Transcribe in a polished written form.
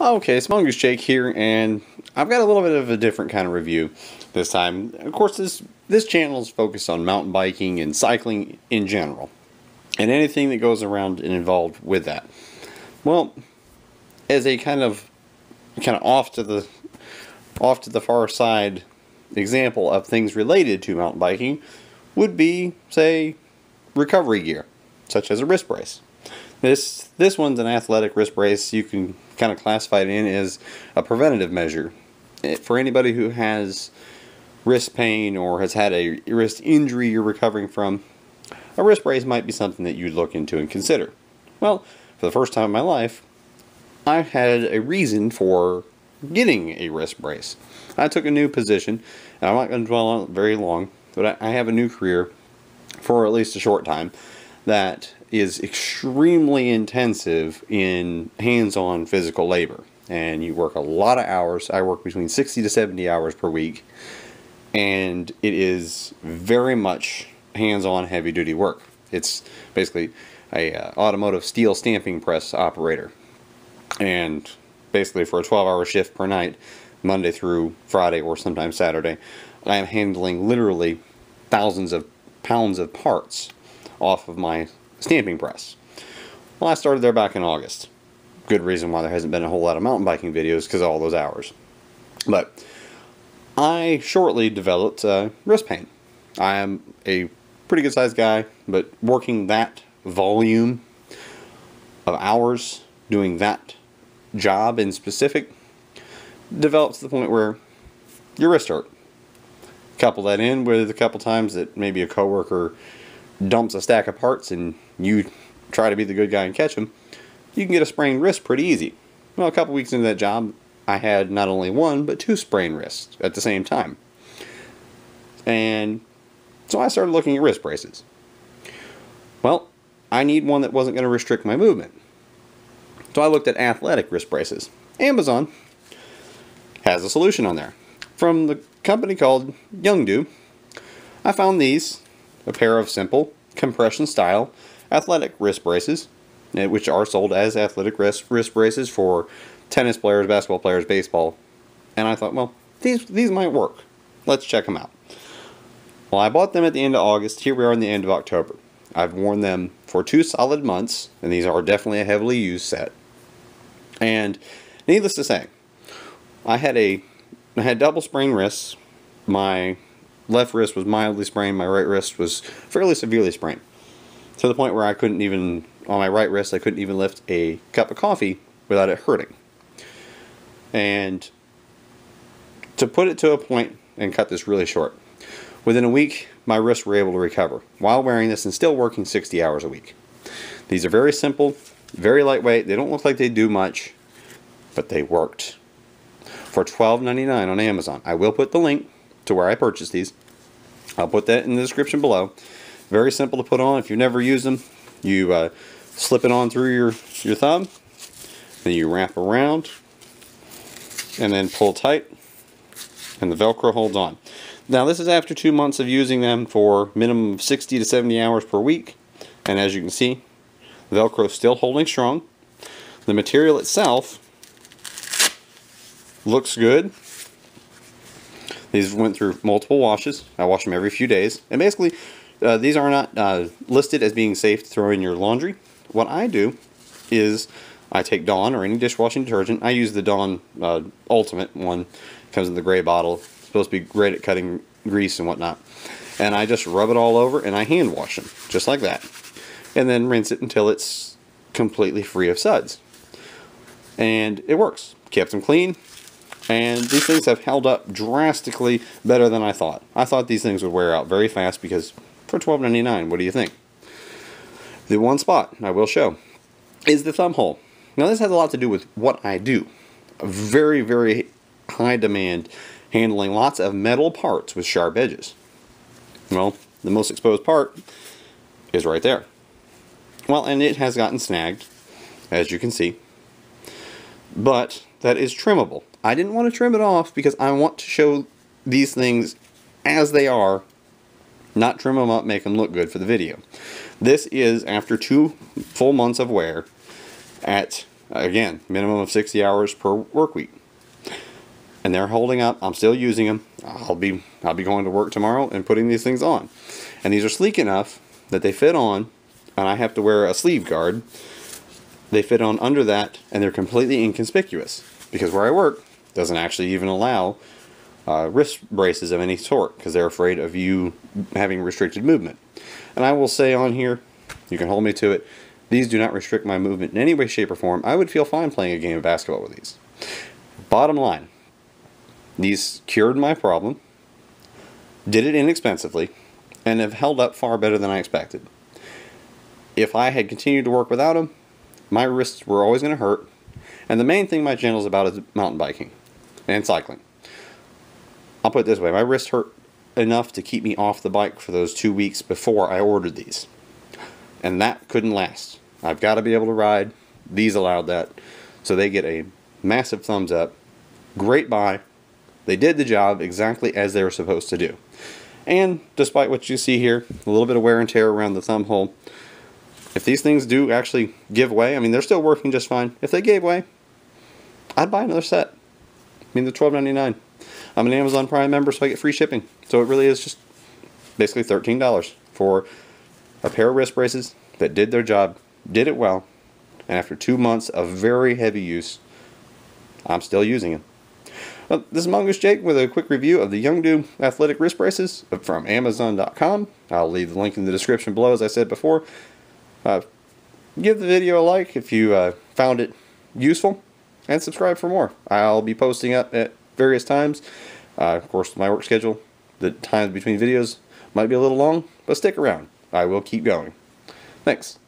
Okay, it's Mongoose Jake here, and I've got a little bit of a different kind of review this time. Of course, this channel is focused on mountain biking and cycling in general, and anything that goes around and involved with that. Well, as a kind of off to the far side example of things related to mountain biking would be, say, recovery gear, such as a wrist brace. This one's an athletic wrist brace. You can kind of classify it in as a preventative measure. For anybody who has wrist pain or has had a wrist injury you're recovering from, a wrist brace might be something that you'd look into and consider. Well, for the first time in my life, I had a reason for getting a wrist brace. I took a new position, and I'm not going to dwell on it very long, but I have a new career for at least a short time that is extremely intensive in hands-on physical labor, and you work a lot of hours. I work between 60 to 70 hours per week, and it is very much hands-on heavy-duty work. It's basically a automotive steel stamping press operator, and basically for a 12-hour shift per night, Monday through Friday or sometimes Saturday, I am handling literally thousands of pounds of parts off of my stamping press. Well, I started there back in August. Good reason why there hasn't been a whole lot of mountain biking videos, because of all those hours. But I shortly developed wrist pain. I am a pretty good sized guy, but working that volume of hours doing that job in specific develops to the point where your wrist hurt. Couple that in with a couple times that maybe a coworker dumps a stack of parts and you try to be the good guy and catch them, you can get a sprained wrist pretty easy. Well, a couple weeks into that job, I had not only one, but two sprained wrists at the same time. And so I started looking at wrist braces. Well, I need one that wasn't going to restrict my movement. So I looked at athletic wrist braces. Amazon has a solution on there. From the company called YoungDo, I found these. A pair of simple, compression-style athletic wrist braces, which are sold as athletic wrist braces for tennis players, basketball players, baseball. And I thought, well, these might work. Let's check them out. Well, I bought them at the end of August. Here we are in the end of October. I've worn them for 2 solid months, and these are definitely a heavily used set. And needless to say, I had double sprained wrists. My left wrist was mildly sprained. My right wrist was fairly severely sprained, to the point where I couldn't even, on my right wrist, I couldn't even lift a cup of coffee without it hurting. And to put it to a point and cut this really short, within a week, my wrists were able to recover while wearing this and still working 60 hours a week. These are very simple, very lightweight. They don't look like they do much, but they worked. For $12.99 on Amazon. I will put the link to where I purchased these. I'll put that in the description below. Very simple to put on. If you've never used them, you slip it on through your thumb, then you wrap around, and then pull tight, and the Velcro holds on. Now this is after 2 months of using them for minimum of 60 to 70 hours per week, and as you can see, the Velcro is still holding strong. The material itself looks good. These went through multiple washes. I wash them every few days. And basically, these are not listed as being safe to throw in your laundry. What I do is I take Dawn or any dishwashing detergent. I use the Dawn Ultimate one. It comes in the gray bottle. It's supposed to be great at cutting grease and whatnot. And I just rub it all over and I hand wash them, just like that. And then rinse it until it's completely free of suds. And it works. Kept them clean. And these things have held up drastically better than I thought. I thought these things would wear out very fast because for $12.99, what do you think? The one spot I will show is the thumb hole. Now this has a lot to do with what I do. A very, very high demand handling lots of metal parts with sharp edges. Well, the most exposed part is right there. Well, and it has gotten snagged, as you can see. But that is trimmable. I didn't want to trim it off because I want to show these things as they are, not trim them up, make them look good for the video. This is after 2 full months of wear at Again, minimum of 60 hours per work week. And they're holding up. I'm still using them. I'll be going to work tomorrow and putting these things on. And these are sleek enough that they fit on, and I have to wear a sleeve guard. They fit on under that, and they're completely inconspicuous because where I work doesn't actually even allow wrist braces of any sort because they're afraid of you having restricted movement. And I will say on here, you can hold me to it, these do not restrict my movement in any way, shape, or form. I would feel fine playing a game of basketball with these. Bottom line, these cured my problem, did it inexpensively, and have held up far better than I expected. If I had continued to work without them, my wrists were always going to hurt. And the main thing my channel is about is mountain biking and cycling. I'll put it this way, my wrist hurt enough to keep me off the bike for those 2 weeks before I ordered these. And that couldn't last. I've got to be able to ride. These allowed that. So they get a massive thumbs up. Great buy. They did the job exactly as they were supposed to do. And despite what you see here, a little bit of wear and tear around the thumb hole, if these things do actually give way, I mean, they're still working just fine. If they gave way, I'd buy another set. I mean, they're $12.99. I'm an Amazon Prime member, so I get free shipping. So it really is just basically $13 for a pair of wrist braces that did their job, did it well, and after 2 months of very heavy use, I'm still using them. Well, this is Mongoose Jake with a quick review of the YoungDo athletic wrist braces from Amazon.com. I'll leave the link in the description below, as I said before. Give the video a like if you found it useful, and subscribe for more. I'll be posting up at various times. Of course, my work schedule, the times between videos might be a little long, but stick around. I will keep going. Thanks.